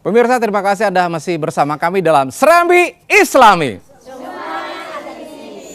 Pemirsa, terima kasih Anda masih bersama kami dalam Serambi Islami.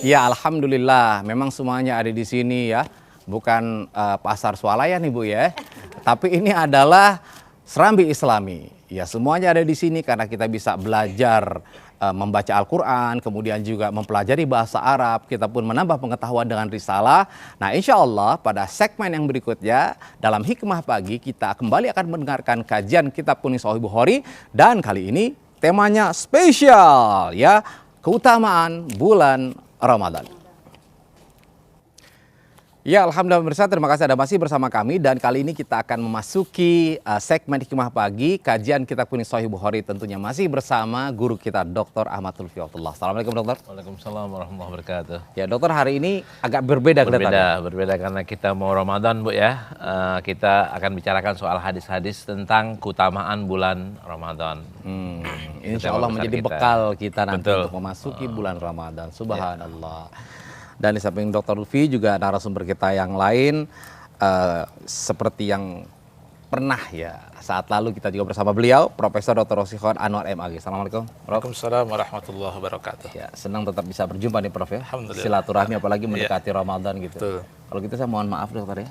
Ya, alhamdulillah, memang semuanya ada di sini ya. Bukan pasar swalayan Ibu ya. Tapi ini adalah Serambi Islami. Ya, semuanya ada di sini karena kita bisa belajar membaca Al-Quran, kemudian juga mempelajari bahasa Arab, kita pun menambah pengetahuan dengan risalah. Nah, insya Allah pada segmen yang berikutnya dalam Hikmah Pagi kita kembali akan mendengarkan kajian kitab kuning Sahih Bukhari, dan kali ini temanya spesial ya, keutamaan bulan Ramadan. Ya, alhamdulillah pemirsa, terima kasih Anda masih bersama kami, dan kali ini kita akan memasuki segmen Hikmah Pagi, kajian kitab kuning Sahih Bukhari, tentunya masih bersama guru kita Dr. Ahmad Lutfi Abdullah. Assalamualaikum dokter. Waalaikumsalam warahmatullahi wabarakatuh. Ya dokter, hari ini agak berbeda kelihatannya. Berbeda karena kita mau Ramadan Bu ya. Kita akan bicarakan soal hadis-hadis tentang keutamaan bulan Ramadan. Insya Allah menjadi bekal kita nanti Betul. untuk memasuki bulan Ramadan. Subhanallah. Dan di samping Dr. Lutfi juga narasumber kita yang lain, seperti yang pernah ya saat lalu kita juga bersama beliau, Profesor Dr. Rosyihon Anwar MAG. Assalamualaikum. Waalaikumsalam warahmatullahi wabarakatuh. Ya, senang tetap bisa berjumpa nih Prof ya. Alhamdulillah. Silaturahmi apalagi mendekati Ramadan gitu. Betul. Kalau gitu saya mohon maaf dokter ya.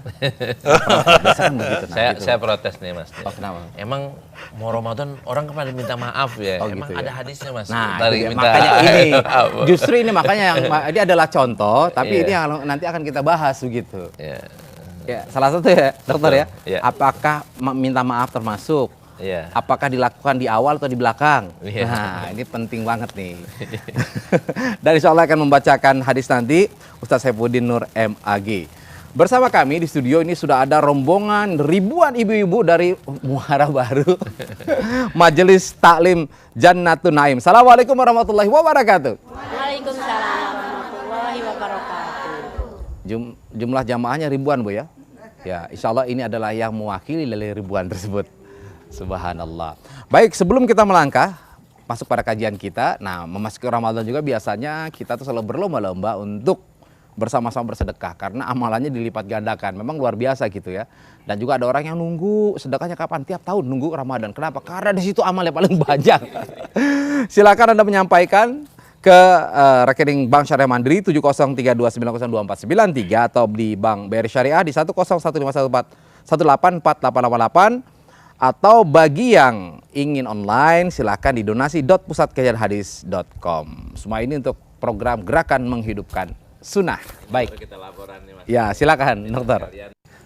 Biasa kan begitu. Nah, gitu. Saya protes nih Mas. Oh, kenapa? Emang mau Ramadan orang kemarin minta maaf ya. Oh, Emang gitu ada ya? hadisnya Mas. Nah, Dari itu dia. minta Makanya ini, apa? justru ini makanya yang ini adalah contoh, tapi Iya. ini yang nanti akan kita bahas begitu. Ya. Ya, salah satu ya, dokter ya. Iya. Apakah minta maaf termasuk? Iya. Apakah dilakukan di awal atau di belakang? Iya. Nah, ini penting banget nih. Dan insya Allah akan membacakan hadis nanti Ustaz Saifuddin Nur MAG. Bersama kami di studio ini sudah ada rombongan ribuan ibu-ibu dari Muara Baru, Majelis Taklim Jannatun Naim. Assalamualaikum warahmatullahi wabarakatuh. Waalaikumsalam warahmatullahi wabarakatuh. Jumlah jamaahnya ribuan Bu ya. Ya, insya Allah ini adalah yang mewakili dari ribuan tersebut. Subhanallah. Baik, sebelum kita melangkah masuk pada kajian kita, nah memasuki Ramadan juga biasanya kita tuh selalu berlomba-lomba untuk bersama-sama bersedekah karena amalannya dilipat gandakan. Memang luar biasa gitu ya. Dan juga ada orang yang nunggu sedekahnya kapan? Tiap tahun nunggu Ramadan. Kenapa? Karena di situ amalnya paling banyak. Silakan Anda menyampaikan ke rekening Bank Syariah Mandiri 7032902493 atau di Bank BRI Syariah di 1015141848888, atau bagi yang ingin online silakan di donasi.pusatkajianhadis.com. Semua ini untuk program Gerakan Menghidupkan Sunnah. Baik. Kita laporan nih Mas. Ya, silakan dokter.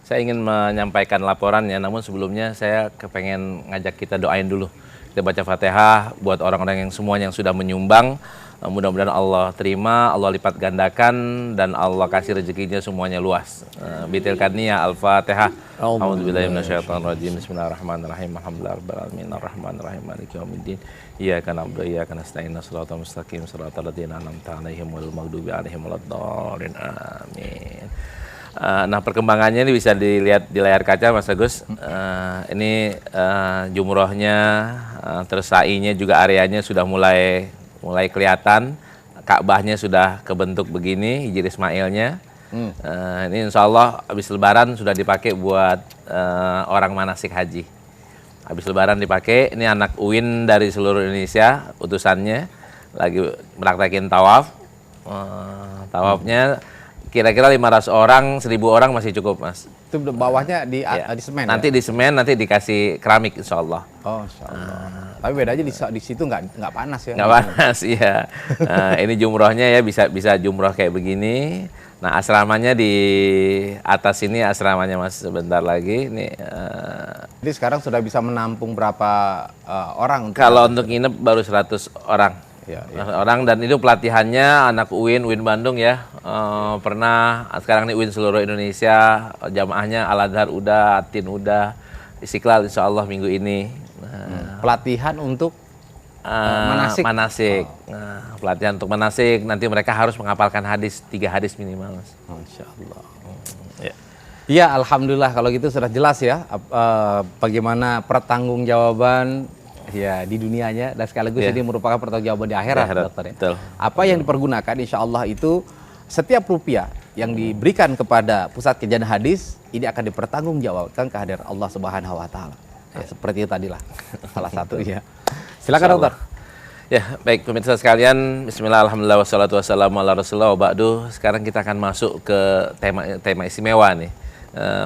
Saya ingin menyampaikan laporannya, namun sebelumnya saya kepengen ngajak kita doain dulu. Kita baca Fatihah buat orang-orang yang semuanya yang sudah menyumbang. Mudah-mudahan Allah terima, Allah lipat gandakan, dan Allah kasih rezekinya semuanya luas. Bitilkan niyah Al-Fatihah. A'udzubillahi minasyaitonirrajim. Bismillahirrahmanirrahim. Alhamdulillahirabbil alamin arrahmanirrahim maliki yaumiddin. Iyyaka na'budu wa iyyaka nasta'in. Shiratal mustaqim shiratal ladzina an'amta 'alaihim ghairil maghdubi 'alaihim waladdallin. Amin. Nah, perkembangannya ini bisa dilihat di layar kaca Mas Agus. Ini jumrohnya, terus sa'inya juga areanya sudah mulai kelihatan. Ka'bahnya sudah kebentuk begini, Hijri Ismailnya. Ini insya Allah habis lebaran sudah dipakai buat orang manasik haji. Habis lebaran dipakai. Ini anak UIN dari seluruh Indonesia, utusannya lagi meraktekin tawaf. Tawafnya kira-kira 500 orang, 1000 orang masih cukup Mas. Itu bawahnya di semen. Nanti ya? di semen, nanti dikasih keramik insya Allah. Oh, insya Allah. Tapi beda aja di situ nggak panas ya. Nggak panas, iya. Ini jumrohnya ya bisa jumroh kayak begini. Nah, asramanya di atas ini asramanya Mas, sebentar lagi. Jadi sekarang sudah bisa menampung berapa orang? Kalau untuk nginep baru 100 orang. Ya, 100 orang, dan itu pelatihannya anak UIN Bandung ya. Pernah, sekarang ini UIN seluruh Indonesia, jamaahnya Al-Azhar udah, Atin udah, Istiqlal insya Allah minggu ini. Pelatihan untuk manasik. Manasik. Nah, pelatihan untuk manasik, nanti mereka harus menghafalkan hadis, 3 hadis minimal Mas. Masya Allah. Ya. Ya, alhamdulillah kalau gitu sudah jelas ya bagaimana pertanggungjawaban ya di dunianya, dan sekaligus ini merupakan pertanggungjawaban di akhirat, dokter ya. Betul. Apa yang dipergunakan insya Allah itu setiap rupiah yang diberikan kepada Pusat Kajian Hadis ini akan dipertanggungjawabkan kehadiran Allah Subhanahu wa taala. Nah, seperti itu tadi lah salah satu ya. Silakan dokter. Ya, baik pemirsa sekalian, bismillah, alhamdulillah, wassalatu wassalamu ala rasulullah, wa ba'du. Sekarang kita akan masuk ke tema istimewa nih.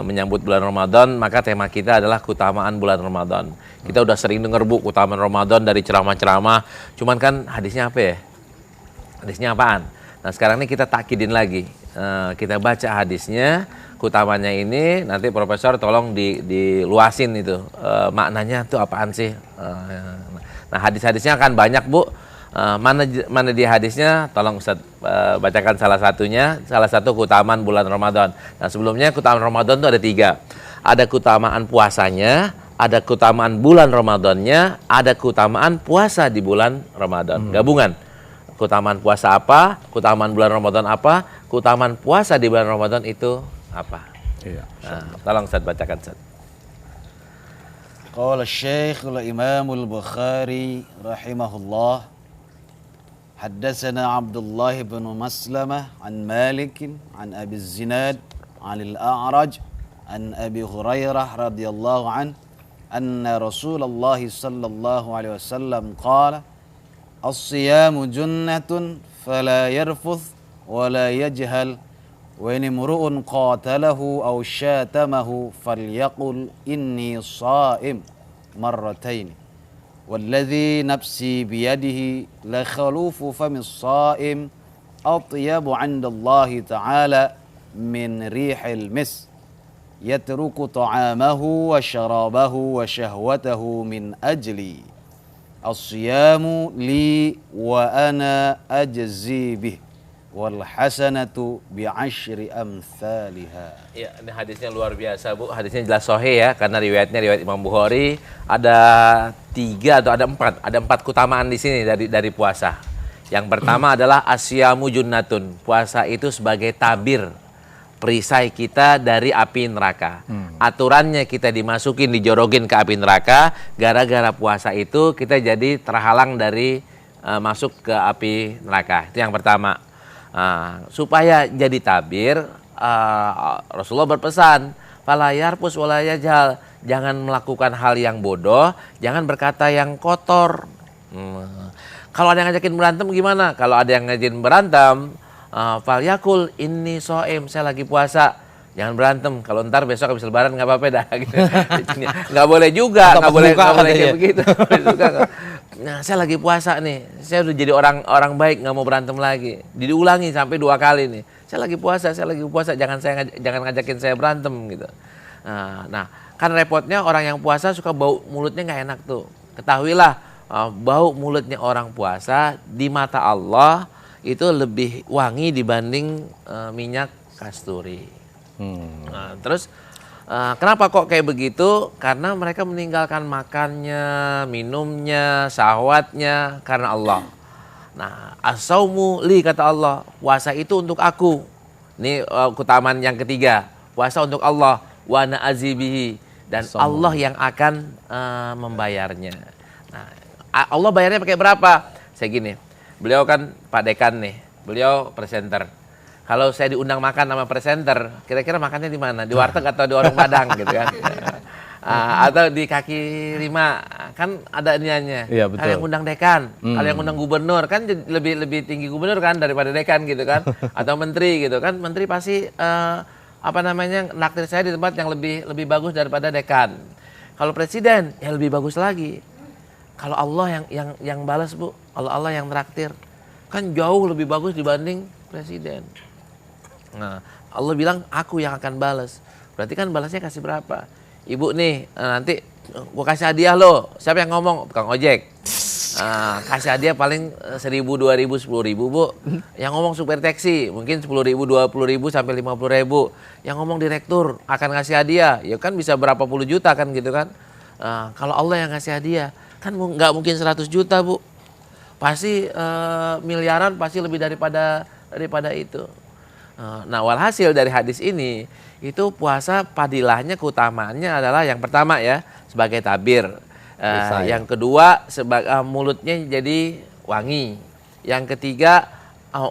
Menyambut bulan Ramadan, maka tema kita adalah keutamaan bulan Ramadan. Kita udah sering dengar Bu, keutamaan Ramadan dari ceramah-ceramah. Cuman kan hadisnya apa ya? Hadisnya apaan? Nah, sekarang ini kita takkidin lagi. Kita baca hadisnya, keutamanya ini, nanti Profesor tolong diluasin itu. Maknanya tuh apaan sih? Nah, hadis-hadisnya akan banyak Bu. Mana di hadisnya? Tolong Ustaz bacakan salah satunya. Salah satu keutamaan bulan Ramadan. Nah, sebelumnya keutamaan Ramadan itu ada 3. Ada keutamaan puasanya, ada keutamaan bulan Ramadannya, ada keutamaan puasa di bulan Ramadan. Gabungan. Keutamaan puasa apa? Keutamaan bulan Ramadan apa? Keutamaan puasa di bulan Ramadan itu apa? Iya. Nah, tolong Ustaz bacakan Ustaz. قال الشيخ الإمام البخاري رحمه الله حدثنا عبد الله بن مسلمة عن مالك عن أبي الزناد عن الأعرج عن أبي هريرة رضي الله عنه أن رسول الله صلى الله عليه وسلم قال الصيام جنة فلا يرفث ولا يجهل وإن امرؤ قاتله أو شاتمه فليقل إني صائم مرتين والذي نفسي بيده لخلوف فم الصائم أطيب عند الله تعالى من ريح المسك يترك طعامه وشرابه وشهوته من أجلي الصيام لي وأنا أجزي به wal hasanatu bi'asyri amsalha. Ya, ini hadisnya luar biasa Bu. Hadisnya jelas sahih ya, karena riwayatnya riwayat Imam Bukhari. Ada 3 atau ada 4. Ada 4 keutamaan di sini dari puasa. Yang pertama adalah asyamu junnatun. Puasa itu sebagai tabir, perisai kita dari api neraka. Aturannya kita dimasukin, dijorogin ke api neraka. Gara-gara puasa itu kita jadi terhalang dari masuk ke api neraka. Itu yang pertama. Supaya jadi tabir, Rasulullah berpesan, fala yarpus wala yajhal, jangan melakukan hal yang bodoh, jangan berkata yang kotor. Kalau ada yang ngajakin berantem gimana? Kalau ada yang ngajakin berantem, fal yakul inni soim, saya lagi puasa. Jangan berantem. Kalau ntar besok habis lebaran nggak apa-apa dah. Gitu. Nggak boleh juga, nggak boleh kayak begitu. Nah, saya lagi puasa nih. Saya udah jadi orang baik, nggak mau berantem lagi. Diulangi sampai 2 kali nih. Saya lagi puasa. Jangan ngajakin saya berantem gitu. Nah, kan repotnya orang yang puasa suka bau mulutnya nggak enak tuh. Ketahuilah, bau mulutnya orang puasa di mata Allah itu lebih wangi dibanding minyak kasturi. Nah, terus kenapa kok kayak begitu? Karena mereka meninggalkan makannya, minumnya, syahwatnya karena Allah. Nah, as-saumu li kata Allah, puasa itu untuk aku. Ini keutamaan yang ketiga, puasa untuk Allah, wa ana azibihi, dan Allah yang akan membayarnya. Nah, Allah bayarnya pakai berapa? Saya gini, beliau kan Pak Dekan nih, beliau presenter. Kalau saya diundang makan sama presenter, kira-kira makannya di mana? Di warteg atau di warung Padang gitu kan? Atau di kaki lima, kan ada niannya. Iya, betul. Kalau yang undang dekan, kalau yang undang gubernur kan lebih tinggi gubernur kan daripada dekan gitu kan? Atau menteri gitu kan? Menteri pasti naktir saya di tempat yang lebih bagus daripada dekan. Kalau presiden ya lebih bagus lagi. Kalau Allah yang balas Bu, Allah yang traktir kan jauh lebih bagus dibanding presiden. Nah, Allah bilang aku yang akan balas. Berarti kan balasnya kasih berapa? Ibu nih, nanti gua kasih hadiah lo. Siapa yang ngomong? Tukang ojek. Kasih hadiah paling 1.000, 2.000, 10.000 Bu. Yang ngomong supir taksi mungkin 10.000, 20.000 sampai 50.000. Yang ngomong direktur akan ngasih hadiah, ya kan bisa berapa puluh juta kan gitu kan? Kalau Allah yang ngasih hadiah, kan nggak mungkin 100 juta Bu. Pasti miliaran, pasti lebih daripada itu. Nah, walhasil dari hadis ini itu puasa padilahnya, keutamaannya adalah yang pertama ya sebagai tabir, yang kedua mulutnya jadi wangi, yang ketiga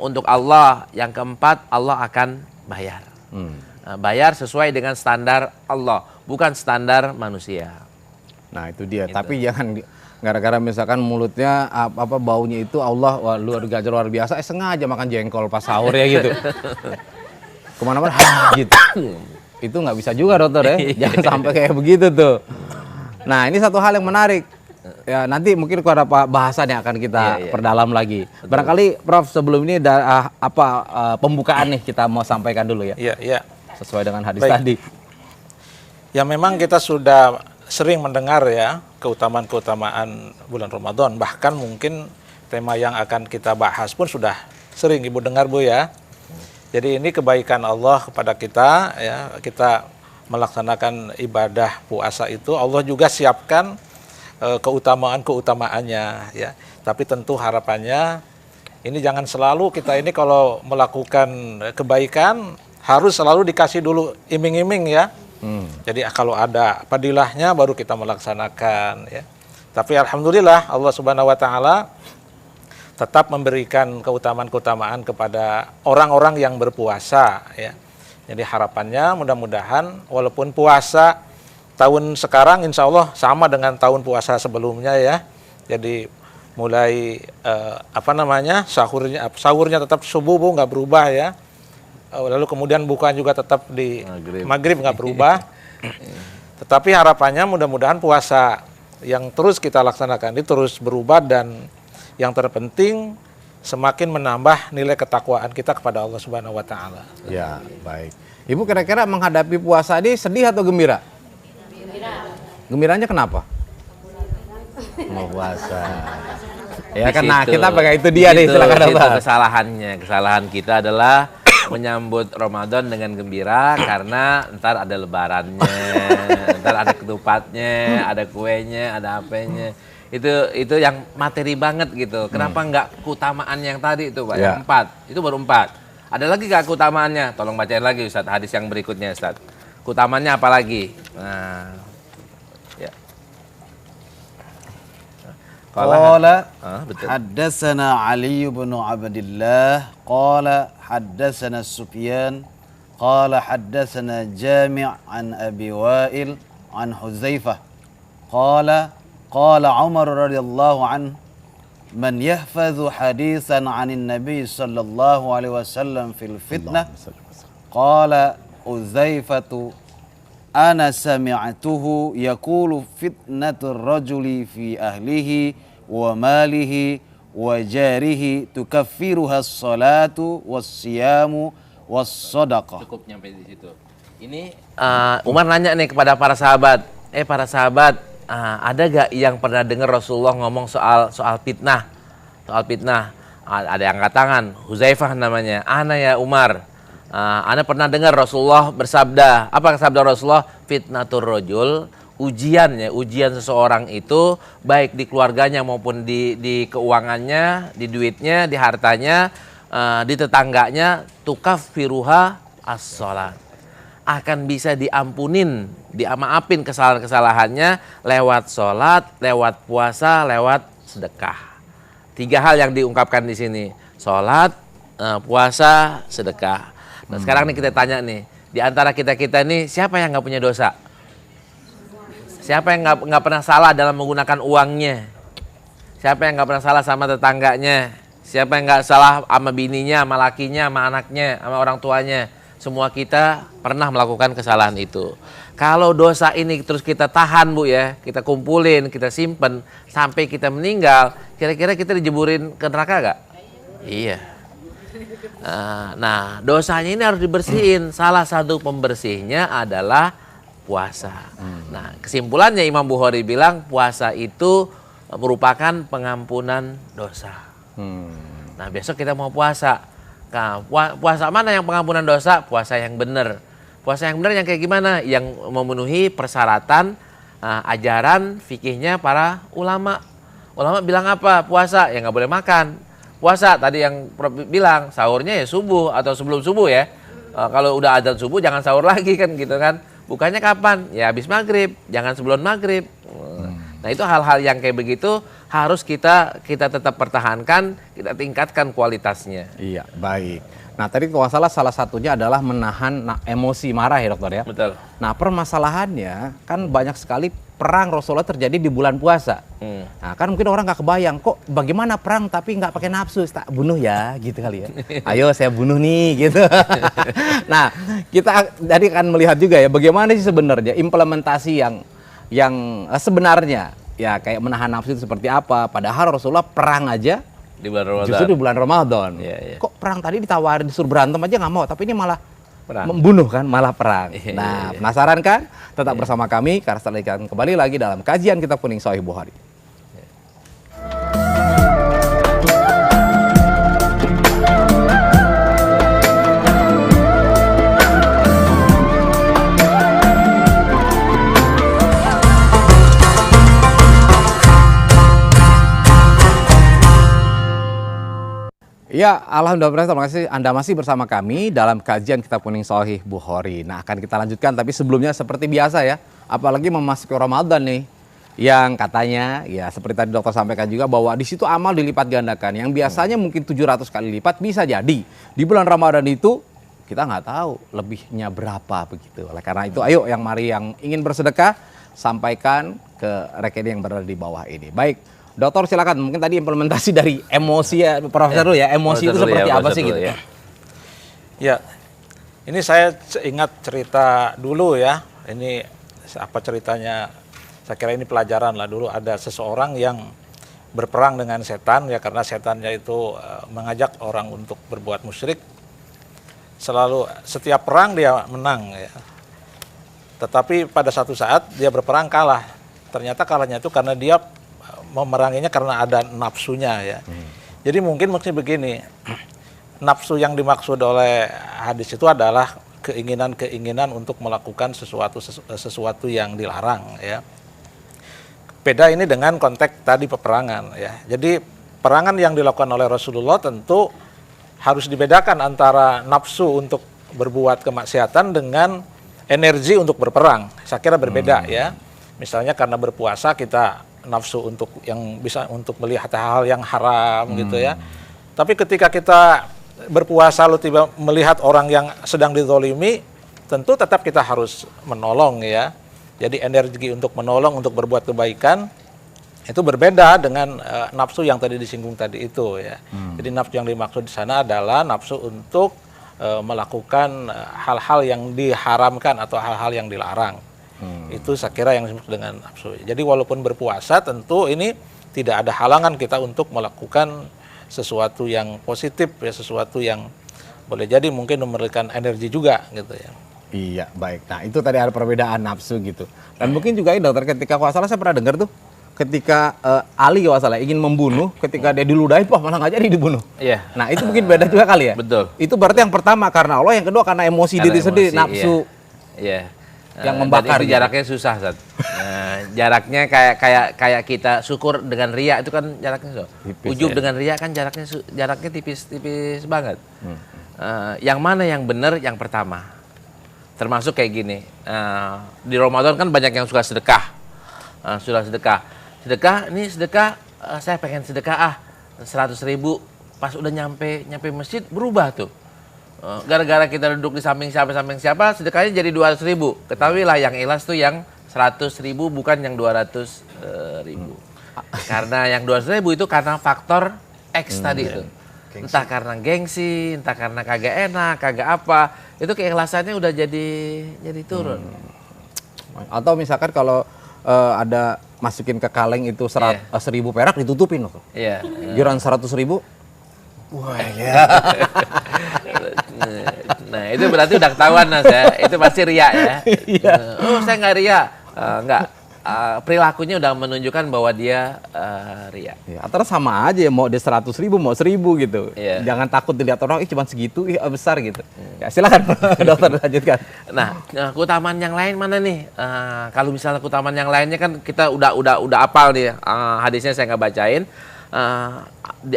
untuk Allah, yang keempat Allah akan bayar. Bayar sesuai dengan standar Allah, bukan standar manusia. Nah itu dia. Tapi jangan gara-gara misalkan mulutnya apa baunya itu Allah wah, luar biasa, sengaja makan jengkol pas sahur ya gitu. Kemana-mana gitu. Itu nggak bisa juga dokter ya. Jangan sampai kayak begitu tuh. Nah ini satu hal yang menarik. Ya nanti mungkin ada bahasan yang akan kita perdalam lagi. Betul. Barangkali Prof sebelum ini ada pembukaan nih kita mau sampaikan dulu ya. Iya. Sesuai dengan hadis tadi. Ya memang kita sudah sering mendengar ya keutamaan-keutamaan bulan Ramadan. Bahkan mungkin tema yang akan kita bahas pun sudah sering Ibu dengar Bu ya. Jadi ini kebaikan Allah kepada kita ya. Kita melaksanakan ibadah puasa itu Allah juga siapkan keutamaannya ya. Tapi tentu harapannya ini jangan selalu kita ini kalau melakukan kebaikan harus selalu dikasih dulu iming-iming ya. Jadi kalau ada padilahnya baru kita melaksanakan ya. Tapi alhamdulillah Allah Subhanahu wa taala tetap memberikan keutamaan-keutamaan kepada orang-orang yang berpuasa ya. Jadi harapannya mudah-mudahan walaupun puasa tahun sekarang insya Allah sama dengan tahun puasa sebelumnya ya. Jadi mulai sahurnya tetap subuh Bu, nggak berubah ya. Lalu kemudian buka juga tetap di maghrib nggak berubah. Tetapi harapannya mudah-mudahan puasa yang terus kita laksanakan ini terus berubah dan yang terpenting semakin menambah nilai ketakwaan kita kepada Allah Subhanahu wa taala. Ya, baik. Ibu kira-kira menghadapi puasa ini sedih atau gembira? Gembiranya kenapa? Mau puasa. Ya kan, nah kita pakai itu dia nih, silakan Itu kesalahan kita adalah menyambut Ramadan dengan gembira karena ntar ada lebarannya, ntar ada ketupatnya, ada kuenya, ada apanya. Itu yang materi banget gitu. Kenapa nggak keutamaan yang tadi itu Pak? Yang 4, itu baru 4. Ada lagi nggak keutamaannya? Tolong bacain lagi Ustadz, hadis yang berikutnya Ustadz. Keutamaannya apa lagi? Nah, ya. Qala haddatsana Ali bin Abdullah qala haddatsana Sufyan qala haddatsana Jami' an Abi Wa'il an Huzaifah qala qala Umar radhiyallahu anhu man yahfazu haditsan 'anil Nabi sallallahu alaihi wasallam fil fitnah qala Huzaifatu ana sami'tuhu yaqulu fitnatur rajuli fi ahlihi wa malihi wa jarihi tukaffiruha as-salatu was-siyamu was-sadaqah. Cukup nyampe di situ. Ini Umar nanya nih kepada para sahabat, para sahabat, ada gak yang pernah dengar Rasulullah ngomong soal fitnah? Soal fitnah. Ada yang angkat tangan, Huzaifah namanya. Ana ya Umar. Ana pernah dengar Rasulullah bersabda. Apa sabda Rasulullah? Fitnatur rajul, ujian seseorang itu baik di keluarganya maupun di keuangannya, di duitnya, di hartanya, di tetangganya, tukaffiruha as-shalat. Akan bisa dimaafin kesalahan-kesalahannya lewat sholat, lewat puasa, lewat sedekah. 3 hal yang diungkapkan di sini. Sholat, puasa, sedekah. Nah sekarang nih kita tanya nih, di antara kita-kita ini siapa yang nggak punya dosa? Siapa yang nggak pernah salah dalam menggunakan uangnya? Siapa yang nggak pernah salah sama tetangganya? Siapa yang nggak salah sama bininya, sama lakinya, sama anaknya, sama orang tuanya? Semua kita pernah melakukan kesalahan itu. Kalau dosa ini terus kita tahan Bu ya, kita kumpulin, kita simpen sampai kita meninggal, kira-kira kita dijeburin ke neraka gak? Iya. Nah dosanya ini harus dibersihin. Salah satu pembersihnya adalah puasa. Nah kesimpulannya Imam Bukhari bilang puasa itu merupakan pengampunan dosa. Nah besok kita mau puasa. Nah, puasa mana yang pengampunan dosa? Puasa yang benar. Puasa yang benar yang kayak gimana? Yang memenuhi persyaratan ajaran fikihnya para ulama. Ulama bilang apa? Puasa ya nggak boleh makan. Puasa tadi yang Prof bilang sahurnya ya subuh atau sebelum subuh ya. Kalau udah azan subuh jangan sahur lagi kan gitu kan. Bukannya kapan? Ya habis maghrib, jangan sebelum maghrib. Nah itu hal-hal yang kayak begitu harus kita tetap pertahankan, kita tingkatkan kualitasnya. Iya, baik. Nah tadi kalau salah satunya adalah menahan emosi marah ya dokter ya. Betul. Nah permasalahannya kan banyak sekali perang Rasulullah terjadi di bulan puasa. Nah, kan mungkin orang nggak kebayang, kok bagaimana perang tapi nggak pakai nafsu, tak bunuh ya, gitu kali ya. Ayo saya bunuh nih, gitu. Nah, kita tadi akan melihat juga ya, bagaimana sih sebenarnya implementasi yang sebenarnya ya kayak menahan nafsu itu seperti apa. Padahal Rasulullah perang aja Di bulan Ramadan. justru di bulan Ramadan. Iya, iya. Kok perang tadi ditawarin disuruh berantem aja nggak mau, tapi ini malah Perang. membunuh kan, malah perang. Iya, Nah, iya. penasaran kan? Tetap bersama kami karena setelah ini akan kembali lagi dalam kajian Kitab Kuning Sahih Bukhari. Ya, alhamdulillah, terima kasih Anda masih bersama kami dalam kajian Kitab Kuning Sahih Bukhari. Nah, akan kita lanjutkan, tapi sebelumnya seperti biasa ya, apalagi memasuki Ramadan nih, yang katanya, ya seperti tadi dokter sampaikan juga, bahwa di situ amal dilipat gandakan. Yang biasanya mungkin 700 kali lipat bisa jadi. Di bulan Ramadan itu, kita nggak tahu lebihnya berapa begitu. Oleh karena itu, ayo mari yang ingin bersedekah, sampaikan ke rekening yang berada di bawah ini. Baik. Dokter silakan, mungkin tadi implementasi dari emosi ya, Profesor dulu ya, emosi itu seperti apa sih gitu? Ya, ini saya ingat cerita dulu ya. Ini apa ceritanya? Saya kira ini pelajaran lah. Dulu ada seseorang yang berperang dengan setan ya, karena setannya itu mengajak orang untuk berbuat musyrik. Selalu setiap perang dia menang ya. Tetapi pada satu saat dia berperang kalah. Ternyata kalahnya itu karena dia memeranginya karena ada nafsunya ya. Jadi mungkin begini, nafsu yang dimaksud oleh hadis itu adalah keinginan-keinginan untuk melakukan sesuatu yang dilarang ya. Beda ini dengan konteks tadi peperangan ya. Jadi perangan yang dilakukan oleh Rasulullah tentu harus dibedakan antara nafsu untuk berbuat kemaksiatan dengan energi untuk berperang. Saya kira berbeda ya. Misalnya karena berpuasa kita nafsu untuk yang bisa untuk melihat hal-hal yang haram gitu ya. Tapi ketika kita berpuasa lalu tiba melihat orang yang sedang dizolimi, tentu tetap kita harus menolong ya. Jadi energi untuk menolong, untuk berbuat kebaikan itu berbeda dengan nafsu yang tadi disinggung tadi itu ya. Jadi nafsu yang dimaksud di sana adalah nafsu untuk melakukan hal-hal yang diharamkan atau hal-hal yang dilarang. Itu saya kira yang disebut dengan nafsu. Jadi walaupun berpuasa tentu ini tidak ada halangan kita untuk melakukan sesuatu yang positif ya, sesuatu yang boleh jadi mungkin memberikan energi juga gitu ya. Iya, baik. Nah, itu tadi ada perbedaan nafsu gitu. Dan mungkin juga ini dokter, ketika kalau salah saya pernah dengar tuh, ketika Ali kalau salah ingin membunuh, ketika dia diludahi, wah malah nggak jadi dibunuh. Iya. Nah, itu mungkin beda juga kali ya. Betul. Itu berarti yang pertama karena Allah, yang kedua karena emosi Karena diri sendiri, emosi, nafsu. Iya. Yang membakar dan itu gitu. jaraknya susah, Sat. Jaraknya kayak kita syukur dengan ria itu kan jaraknya susah. Tipis, Ujub ya. dengan ria kan jaraknya tipis banget. Yang mana yang benar yang pertama. Termasuk kayak gini. Di Ramadan kan banyak yang suka sedekah. Sudah sedekah. Sedekah saya pengen sedekah 100.000, pas udah nyampe masjid berubah tuh. Gara-gara kita duduk di samping siapa, sedekahnya jadi 200.000. Ketahuilah yang ikhlas tuh yang 100.000 bukan yang 200.000. Karena yang 200.000 itu karena faktor X tadi itu. Entah karena gengsi, entah karena kagak enak, kagak apa. Itu keikhlasannya udah jadi turun. Atau misalkan kalau ada masukin ke kaleng itu 1.000 perak ditutupin loh. Iya. Giran 100.000. Wah ya. Nah itu berarti udah ketahuan Mas ya. Itu pasti ria ya. Oh saya nggak ria. Enggak. Perilakunya udah menunjukkan bahwa dia ria. Ya, atau sama aja ya, mau dia 100.000 mau 1.000 gitu. Iya. Jangan takut dilihat orang, cuma segitu, besar gitu. Ya silakan dokter lanjutkan. Nah, keutamaan yang lain mana nih? Kalau misalnya keutamaan yang lainnya kan kita udah apal nih. Hadisnya saya nggak bacain.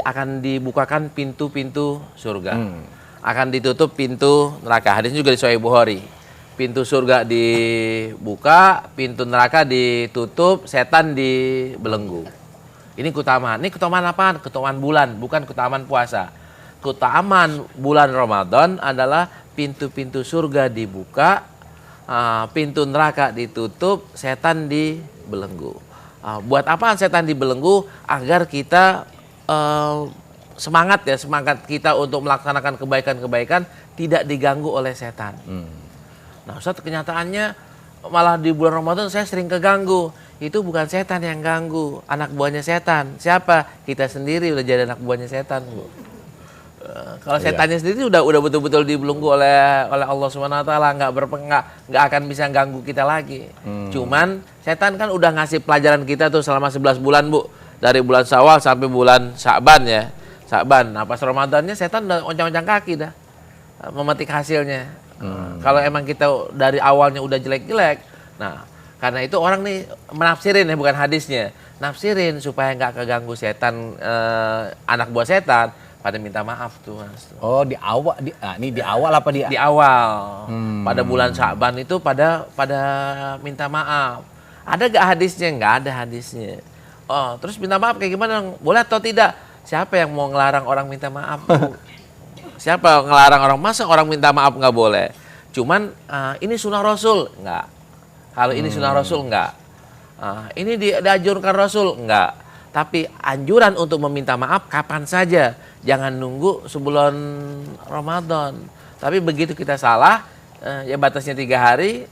Akan dibukakan pintu-pintu surga. Akan ditutup pintu neraka. Hadisnya juga di Sahih Bukhari. Pintu surga dibuka, pintu neraka ditutup, setan dibelenggu. Ini keutamaan. Ini keutamaan apaan? Keutamaan bulan, bukan keutamaan puasa. Keutamaan bulan Ramadan adalah pintu-pintu surga dibuka, pintu neraka ditutup, setan dibelenggu. Buat apaan setan dibelenggu? Agar kita semangat kita untuk melaksanakan kebaikan-kebaikan tidak diganggu oleh setan. Nah, Ustaz, kenyataannya malah di bulan Ramadan saya sering keganggu. Itu bukan setan yang ganggu, anak buahnya setan. Siapa? Kita sendiri udah jadi anak buahnya setan, Bu. Kalau setannya sendiri udah betul-betul dibelenggu oleh Allah Subhanahu wa taala, nggak akan bisa ganggu kita lagi. Cuman setan kan udah ngasih pelajaran kita tuh selama 11 bulan, Bu. Dari bulan Syawal sampai bulan Sya'ban ya. Sya'ban. Nah, pas Ramadannya setan udah oncang-oncang kaki dah. Memetik hasilnya. Kalau emang kita dari awalnya udah jelek-jelek, nah karena itu orang nih menafsirin ya, bukan hadisnya, nafsirin supaya nggak keganggu setan, anak buah setan, pada minta maaf tuh, Mas. Oh, di awal, ini di awal apa dia? Di awal, pada bulan Sya'ban itu pada minta maaf. Ada gak hadisnya? Nggak ada hadisnya. Oh, terus minta maaf kayak gimana? Boleh atau tidak? Siapa yang mau ngelarang orang minta maaf? Siapa ngelarang orang? Masa orang minta maaf nggak boleh? Cuman ini sunnah Rasul, nggak. Kalau ini sunnah Rasul, nggak. Ini dianjurkan Rasul, nggak. Tapi anjuran untuk meminta maaf kapan saja, jangan nunggu sebulan Ramadan. Tapi begitu kita salah, ya batasnya 3 hari,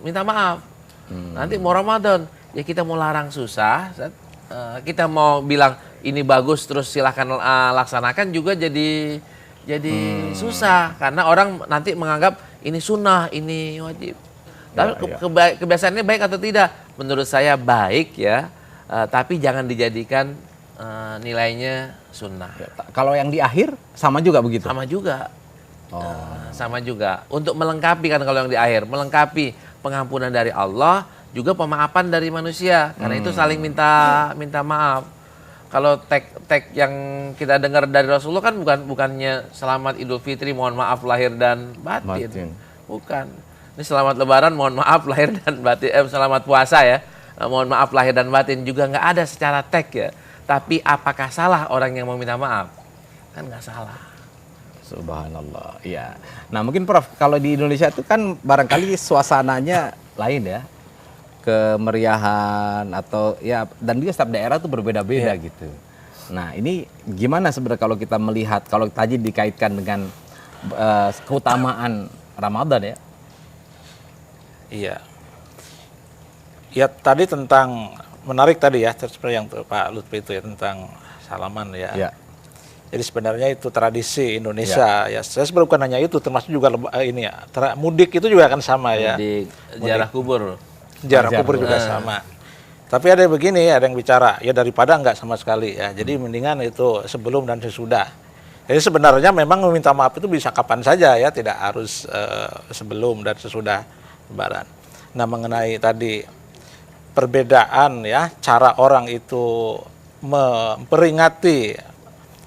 minta maaf. Nanti mau Ramadan, ya kita mau larang susah, kita mau bilang ini bagus terus silahkan laksanakan juga jadi susah, karena orang nanti menganggap ini sunnah, ini wajib. Tapi kebiasaannya baik atau tidak? Menurut saya baik ya, tapi jangan dijadikan nilainya sunnah. Kalau yang di akhir sama juga begitu? Sama juga. Sama juga. Untuk melengkapi kan kalau yang di akhir, melengkapi pengampunan dari Allah, juga pemaafan dari manusia. Karena itu saling minta maaf. Kalau teks yang kita dengar dari Rasulullah kan bukannya selamat Idul Fitri, mohon maaf lahir dan batin. Bukan. Ini selamat Lebaran, mohon maaf lahir dan batin. Selamat puasa ya, mohon maaf lahir dan batin. Juga nggak ada secara teks ya. Tapi apakah salah orang yang mau minta maaf? Kan nggak salah. Subhanallah. Iya. Nah, mungkin Prof, kalau di Indonesia itu kan barangkali suasananya lain ya. Kemeriahan atau ya, dan juga setiap daerah tuh berbeda-beda gitu. Nah, ini gimana sebenarnya kalau kita melihat, kalau tadi dikaitkan dengan keutamaan Ramadan ya? Iya. Ya tadi tentang, menarik tadi ya, seperti yang Pak Lutfi itu ya, tentang salaman ya. Iya. Jadi sebenarnya itu tradisi Indonesia ya. Saya sebenarnya bukan hanya itu, termasuk juga ini ya, mudik itu juga akan sama ya. Di ziarah kubur. Ziarah kubur juga sama. Tapi ada yang begini, ada yang bicara, ya daripada enggak sama sekali ya. Jadi mendingan itu sebelum dan sesudah. Jadi sebenarnya memang meminta maaf itu bisa kapan saja ya, tidak harus sebelum dan sesudah Lebaran. Nah, mengenai tadi perbedaan ya, cara orang itu memperingati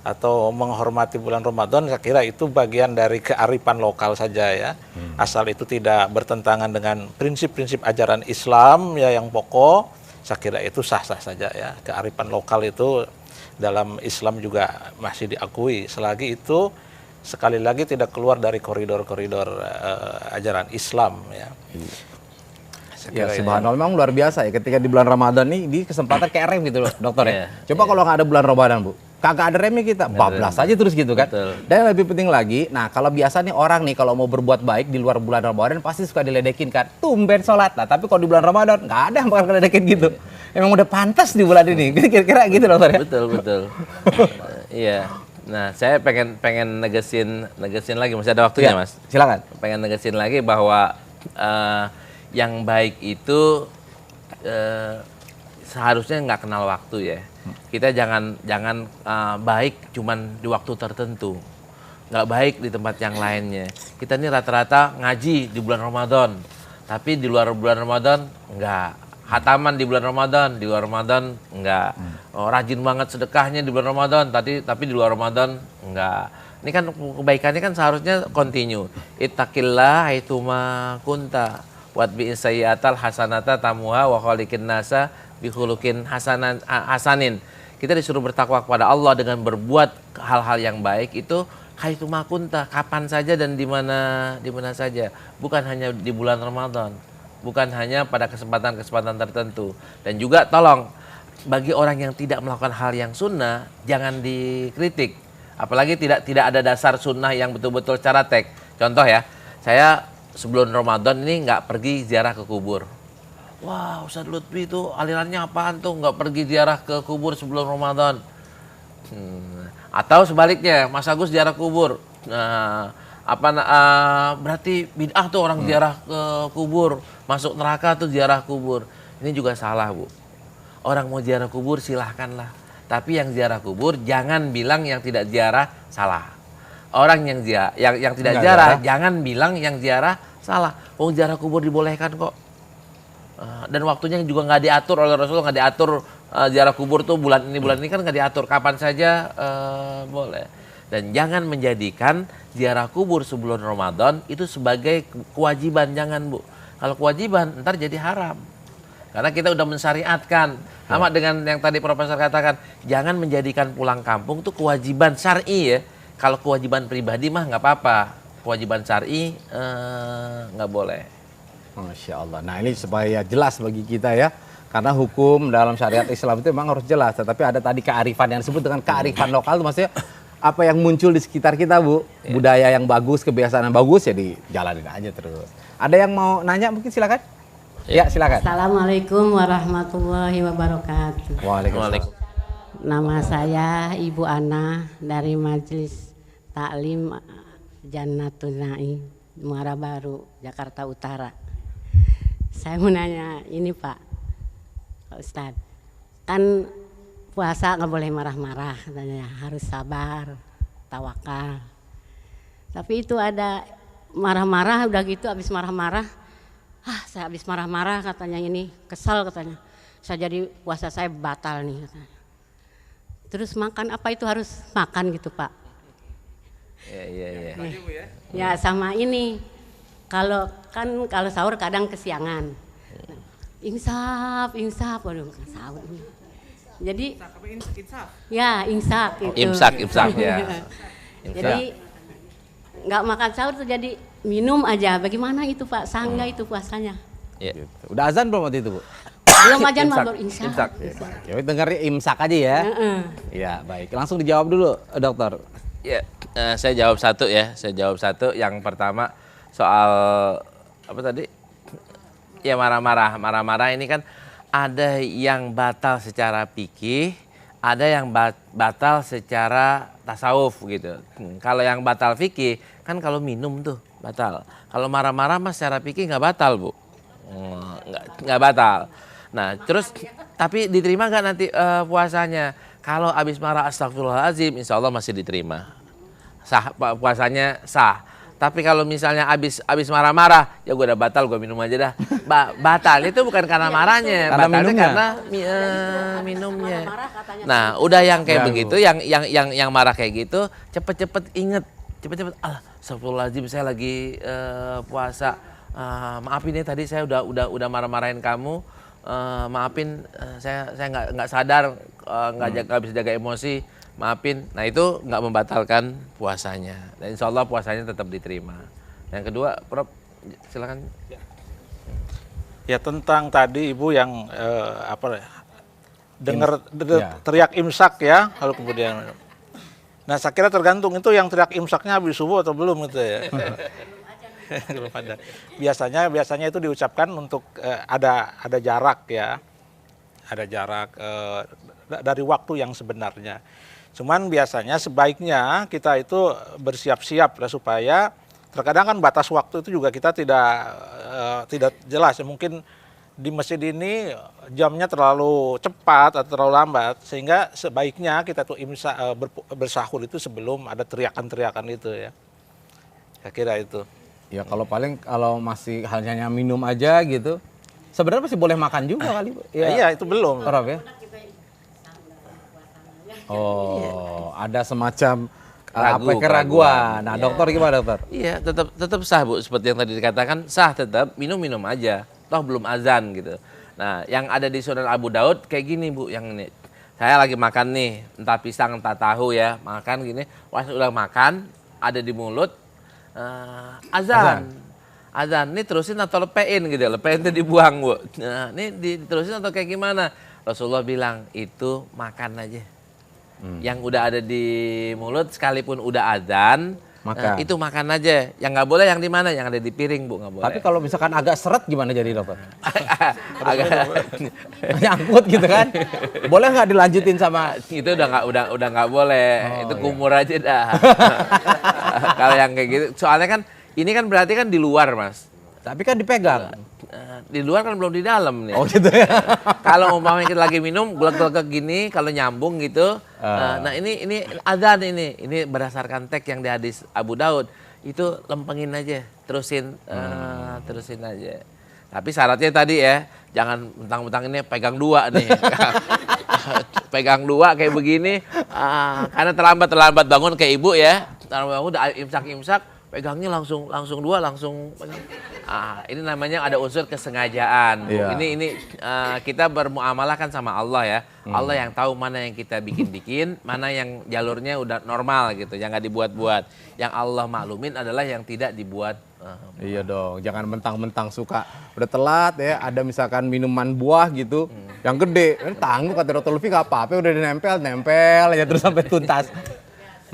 atau menghormati bulan Ramadan, saya kira itu bagian dari kearifan lokal saja ya. Asal itu tidak bertentangan dengan prinsip-prinsip ajaran Islam ya yang pokok, saya kira itu sah-sah saja ya. Kearifan lokal itu dalam Islam juga masih diakui, selagi itu sekali lagi tidak keluar dari koridor-koridor ajaran Islam ya. Ya, subhanallah, memang luar biasa ya ketika di bulan Ramadan nih, di kesempatan kayak rem gitu loh, dokter ya. Coba kalau nggak ada bulan Ramadan, Bu, kagak ada remnya kita, bablas aja terus gitu kan. Betul. Dan yang lebih penting lagi, nah kalau biasa nih orang nih kalau mau berbuat baik di luar bulan Ramadan pasti suka diledekin kan, tumben sholat. Nah, tapi kalau di bulan Ramadan nggak ada yang bakal diledekin gitu. Emang udah pantas di bulan ini, kira-kira gitu dokter ya. Betul. Iya. Nah, saya pengen negesin lagi, masih ada waktunya, Mas. Silakan. Pengen negesin lagi bahwa yang baik itu seharusnya nggak kenal waktu ya. Kita jangan baik cuman di waktu tertentu, nggak baik di tempat yang lainnya. Kita ini rata-rata ngaji di bulan Ramadan, tapi di luar bulan Ramadan nggak. Hataman di bulan Ramadan, di luar Ramadan enggak. Rajin banget sedekahnya di bulan Ramadan, tapi di luar Ramadan enggak. Ini kan kebaikannya kan seharusnya continue. Ittaqillah haitsuma kunta watbi sayyi'atal hasanata tamuha wa khaliqin nasa bi khuluqin hasanin. Kita disuruh bertakwa kepada Allah dengan berbuat hal-hal yang baik itu haitsuma kunta, kapan saja dan di mana saja, bukan hanya di bulan Ramadan. bukan hanya pada kesempatan-kesempatan tertentu. Dan juga tolong, bagi orang yang tidak melakukan hal yang sunnah, jangan dikritik. Apalagi tidak ada dasar sunnah yang betul-betul secara teks. Contoh ya, saya sebelum Ramadan ini nggak pergi ziarah ke kubur. Wah, Ustadz Lutfi itu alirannya apaan tuh nggak pergi ziarah ke kubur sebelum Ramadan? Atau sebaliknya, Mas Agus ziarah kubur. Nah, berarti bid'ah tuh orang ziarah ke kubur, masuk neraka tuh ziarah kubur. Ini juga salah, Bu. Orang mau ziarah kubur silahkanlah. Tapi yang ziarah kubur jangan bilang yang tidak ziarah salah. Orang yang tidak ziarah jangan bilang yang ziarah salah. Oh, ziarah kubur dibolehkan kok. Dan waktunya juga nggak diatur oleh Rasulullah, nggak diatur ziarah kubur tuh bulan ini kan nggak diatur, kapan saja boleh. Dan jangan menjadikan ziarah kubur sebelum Ramadan itu sebagai kewajiban, jangan, Bu. Kalau kewajiban ntar jadi haram. Karena kita udah mensyariatkan. Sama dengan yang tadi Profesor katakan, jangan menjadikan pulang kampung tuh kewajiban syar'i ya. Kalau kewajiban pribadi mah nggak apa-apa. Kewajiban syar'i nggak boleh. Masya Allah. Nah ini supaya jelas bagi kita ya. Karena hukum dalam syariat Islam itu memang harus jelas. Tetapi ada tadi kearifan yang disebut dengan kearifan lokal itu maksudnya apa yang muncul di sekitar kita, Bu. Budaya yang bagus, kebiasaan yang bagus ya dijalanin aja terus. Ada yang mau nanya mungkin silakan. Ya silakan. Assalamualaikum warahmatullahi wabarakatuh. Waalaikumsalam. Nama saya Ibu Ana dari Majelis Taklim Jannatul Naim, Muara Baru, Jakarta Utara. Saya mau nanya ini Pak Ustadz, kan puasa nggak boleh marah-marah katanya, harus sabar, tawakal. Tapi itu ada marah-marah, udah gitu habis marah-marah, saya habis marah-marah katanya ini, kesal katanya, saya jadi puasa saya batal nih katanya. Terus makan apa itu harus makan gitu Pak? Iya. Ya sama ini. Kalau sahur kadang kesiangan. Insaf, waduh sahur. Jadi ya imsak itu. Imsak ya. Jadi nggak makan sahur tuh jadi minum aja. Bagaimana itu Pak? Sah nggak itu puasanya? Ya. Udah azan belum waktu itu, Bu? Belum aja baru imsak. Ya, dengarnya imsak aja ya. Ya, baik. Langsung dijawab dulu, dokter. Ya, saya jawab satu ya. Yang pertama soal apa tadi? Ya marah-marah ini kan ada yang batal secara fikih, ada yang batal secara tasawuf gitu. Kalau yang batal fikih kan kalau minum tuh batal. Kalau marah-marah mas secara fikih nggak batal, Bu. Nggak batal. Nah terus tapi diterima nggak nanti puasanya? Kalau habis marah astagfirullahaladzim, insya Allah masih diterima. Sah, puasanya sah. Tapi kalau misalnya abis marah-marah, ya gue udah batal, gue minum aja dah. Batal itu bukan karena marahnya, karena batalnya minumnya. karena minumnya. Nah, udah yang kayak begitu, yang marah kayak gitu, cepet-cepet inget, astagfirullahaladzim saya lagi puasa. Maafin ya tadi saya udah marah-marahin kamu. Maafin saya nggak sadar, nggak bisa jaga emosi. Maafin, nah itu nggak membatalkan puasanya. Dan insya Allah puasanya tetap diterima. Yang kedua, Prof, silakan. Ya tentang tadi Ibu yang dengar teriak imsak ya, lalu kemudian. Nah saya kira tergantung itu yang teriak imsaknya habis subuh atau belum gitu ya. Belum ada. Biasanya itu diucapkan untuk ada jarak ya, ada jarak dari waktu yang sebenarnya. Cuman biasanya sebaiknya kita itu bersiap-siap lah supaya terkadang kan batas waktu itu juga kita tidak jelas ya, mungkin di masjid ini jamnya terlalu cepat atau terlalu lambat sehingga sebaiknya kita tuh bersahur itu sebelum ada teriakan-teriakan itu ya. Saya kira itu. Ya kalau masih hanya minum aja gitu, sebenarnya masih boleh makan juga kali, Bu. Ya. Iya itu belum. Prof ya. Oh, ada semacam keraguan. Nah, dokter gimana, dokter? Iya, tetap sah, Bu. Seperti yang tadi dikatakan, sah tetap, minum aja. Toh belum azan gitu. Nah, yang ada di Sunan Abu Daud kayak gini, Bu, yang ini. Saya lagi makan nih, entah pisang, entah tahu ya, makan gini. Pas udah makan, ada di mulut, azan. Azan, ini terusin atau lepein gitu, lepein itu dibuang Bu. Nah, ini diterusin atau kayak gimana? Rasulullah bilang, itu makan aja. Yang udah ada di mulut sekalipun udah azan, Makan. itu makan aja. Yang nggak boleh yang di mana? Yang ada di piring Bu, nggak boleh. Tapi kalau misalkan agak seret gimana jadi dokter? agak Nyangkut gitu kan? Boleh nggak dilanjutin sama? itu udah nggak boleh. Itu kumur aja dah. Kalau yang kayak gitu, soalnya kan ini kan berarti kan di luar Mas. Tapi kan dipegang. Di luar kan belum di dalam nih. Oh gitu ya. Kalau umpamanya kita lagi minum geleg-geleg gini, kalau nyambung gitu, nah ini adzan ini berdasarkan teks yang di hadis Abu Daud itu lempengin aja, terusin aja. Tapi syaratnya tadi ya, jangan mentang-mentang ini pegang dua nih, pegang dua kayak begini, karena terlambat bangun kayak ibu ya, terlambat bangun udah imsak, pegangnya langsung dua langsung. Ini namanya ada unsur kesengajaan. Bu. Iya. Ini kita bermuamalah kan sama Allah ya. Allah yang tahu mana yang kita bikin, mana yang jalurnya udah normal gitu, yang nggak dibuat-buat. Yang Allah maklumin adalah yang tidak dibuat. Iya dong, jangan mentang-mentang suka udah telat ya, ada misalkan minuman buah gitu, yang gede, tangguh kata Dr. Lutfi nggak apa-apa, udah nempel aja terus sampai tuntas.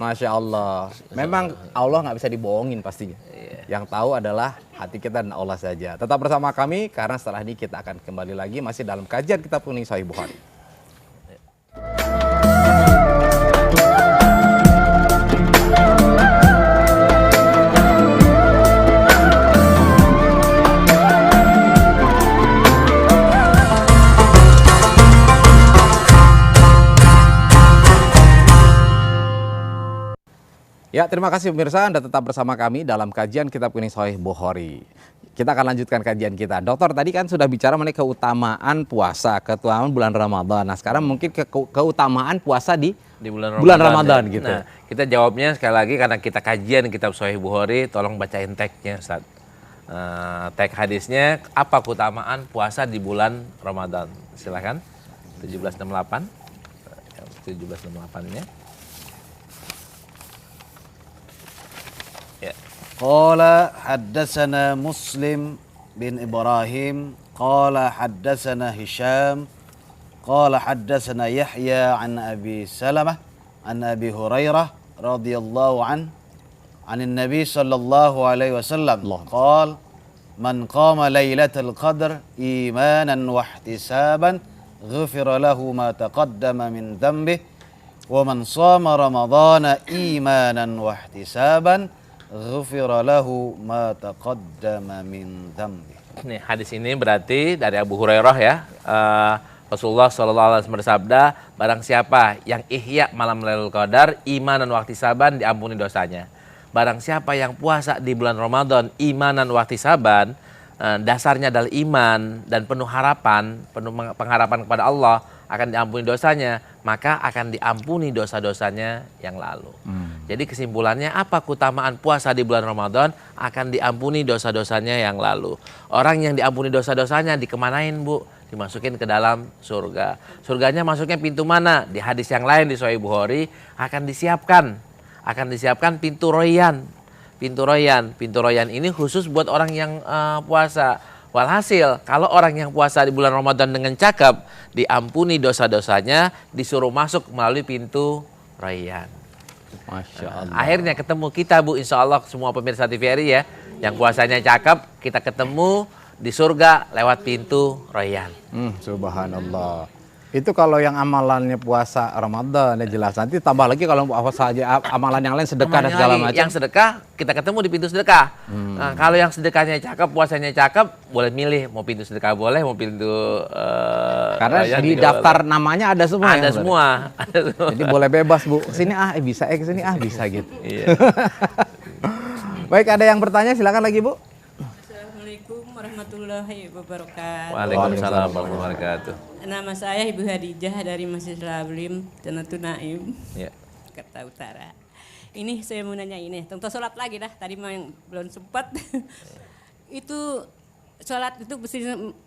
Masya Allah, memang Allah nggak bisa dibohongin pastinya. Yang tahu adalah hati kita dan Allah saja. Tetap bersama kami karena setelah ini kita akan kembali lagi masih dalam kajian Kitab Kuning Sahih Bukhari. Ya, terima kasih pemirsa, Anda tetap bersama kami dalam kajian Kitab Kuning Sahih Bukhari. Kita akan lanjutkan kajian kita. Dokter tadi kan sudah bicara mengenai keutamaan puasa, keutamaan bulan Ramadan. Nah, sekarang mungkin keutamaan puasa di bulan Ramadan ya. gitu. Nah, kita jawabnya sekali lagi karena kita kajian Kitab Sahih Bukhari, tolong bacain teksnya Ustaz. Teks hadisnya, apa keutamaan puasa di bulan Ramadan? Silakan. 1768. 1768 nya. قال حدثنا مسلم بن إبراهيم قال حدثنا هشام قال حدثنا يحيى عن أبي سلمة عن أبي هريرة رضي الله عنه عن النبي صلى الله عليه وسلم قال من قام ليلة القدر إيمانا واحتسابا غفر له ما تقدم من ذنبه ومن صام رمضان إيمانا واحتسابا ghufira lahu ma taqaddama min dhanbi. Nih, hadis ini berarti dari Abu Hurairah ya. Rasulullah SAW bersabda, barang siapa yang ihya malam Lailatul Qadar, iman dan wahtisaban, diampuni dosanya. Barang siapa yang puasa di bulan Ramadan, iman dan wahtisaban, dasarnya adalah iman dan penuh harapan, penuh pengharapan kepada Allah, akan diampuni dosanya, maka akan diampuni dosa-dosanya yang lalu. Jadi kesimpulannya apa keutamaan puasa di bulan Ramadan? Akan diampuni dosa-dosanya yang lalu. Orang yang diampuni dosa-dosanya dikemanain Bu? Dimasukin ke dalam surga. Surganya masuknya pintu mana? Di hadis yang lain di Sahih Bukhari akan disiapkan pintu royan. Pintu royan ini khusus buat orang yang puasa. Walhasil, kalau orang yang puasa di bulan Ramadan dengan cakep, diampuni dosa-dosanya, disuruh masuk melalui pintu rayyan. Masya Allah. Akhirnya ketemu kita Bu, insya Allah semua pemirsa TVRI ya, yang puasanya cakep, kita ketemu di surga lewat pintu rayyan. Subhanallah. Itu kalau yang amalannya puasa Ramadan ya jelas. Nanti tambah lagi kalau puasa aja amalan yang lain sedekah dan segala macam. Yang sedekah kita ketemu di pintu sedekah. Nah, kalau yang sedekahnya cakep, puasanya cakep, boleh milih mau pintu sedekah boleh, mau pintu karena di daftar namanya ada semua. Ada semua. Jadi boleh bebas Bu. Sini bisa kesini bisa gitu. Iya. Baik, ada yang bertanya silakan lagi Bu. Assalamualaikum warahmatullahi wabarakatuh. Waalaikumsalam warahmatullahi wabarakatuh. Nama saya Ibu Hadijah dari Masjid Lablim, Janatun Naim, Ya. Jakarta Utara. Ini saya mau nanya ini, tentang sholat lagi dah. Tadi mah yang belum sempat. Itu sholat itu